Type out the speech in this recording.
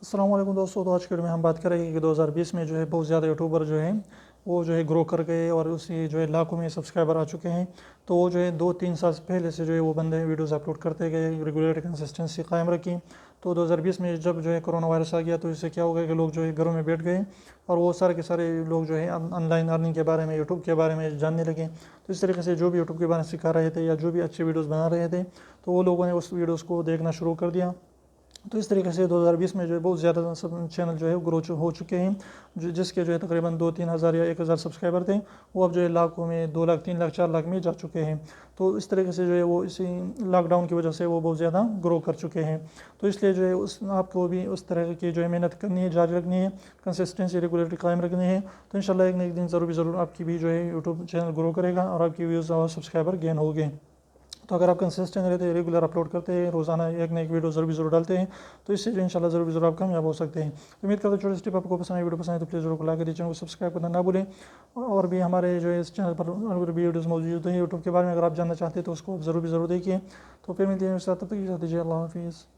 السلام علیکم دوستو، تو آج کے ویڈیو میں ہم بات کریں گے کہ 2020 میں جو ہے بہت زیادہ یوٹیوبر جو ہیں وہ جو ہے گرو کر گئے اور اسی جو ہے لاکھوں میں سبسکرائبر آ چکے ہیں۔ تو وہ جو ہے 2-3 سال پہلے سے جو ہے وہ بندے ویڈیوز اپلوڈ کرتے گئے، ریگولر کنسسٹنسی قائم رکھی۔ تو 2020 میں جب جو ہے کرونا وائرس آ گیا تو اس سے کیا ہو گیا کہ لوگ جو ہے گھروں میں بیٹھ گئے اور وہ سارے کے سارے لوگ جو ہے آن لائن ارننگ کے بارے میں، یوٹیوب کے بارے میں جاننے لگے۔ تو اس طریقے سے جو بھی یوٹیوب کے بارے میں سکھا رہے تھے یا جو بھی اچھے ویڈیوز بنا رہے تھے تو وہ لوگوں نے اس ویڈیوز کو دیکھنا شروع کر دیا۔ تو اس طریقے سے 2020 میں جو ہے بہت زیادہ چینل جو ہے گرو ہو چکے ہیں، جس کے جو ہے تقریباً 2-3 ہزار یا 1,000 سبسکرائبر تھے، وہ اب جو ہے لاکھوں میں 2 لاکھ 3 لاکھ 4 لاکھ میں جا چکے ہیں۔ تو اس طریقے سے جو ہے وہ اسی لاک ڈاؤن کی وجہ سے وہ بہت زیادہ گرو کر چکے ہیں۔ تو اس لیے جو ہے آپ کو بھی اس طرح کی جو ہے محنت کرنی ہے، جاری رکھنی ہے، کنسسٹنسی ریگولیٹی قائم رکھنی ہے۔ تو انشاءاللہ ایک نہ ایک دن ضرور آپ کی بھی جو ہے یوٹیوب چینل گرو کرے گا اور آپ کی ویوز اور سبسکرائبر گین ہوگے۔ تو اگر آپ کنسسٹنٹ رہتے ہیں، ریگولر اپلوڈ کرتے ہیں، روزانہ ایک نہ ایک ویڈیو ضرور ڈالتے ہیں تو اس سے انشاءاللہ ضرور آپ کامیاب ہو سکتے ہیں۔ امید کرتا ہوں چھوٹی سی ٹپ آپ کو پسند آئی، ویڈیو پسند آئی تو پلیز ضرور لائک کریے، چینل کو سبسکرائب کرنا نہ بھولیں۔ اور بھی ہمارے جو ہے اس چینل پر اور بھی ویڈیوز موجود ہیں یوٹیوب کے بارے میں، اگر آپ جاننا چاہتے ہیں تو اس کو ضرور دیکھیے۔ تو پھر ملتے ہیں اس کے ساتھ، تب تک اجازت دیجیے، اللہ حافظ۔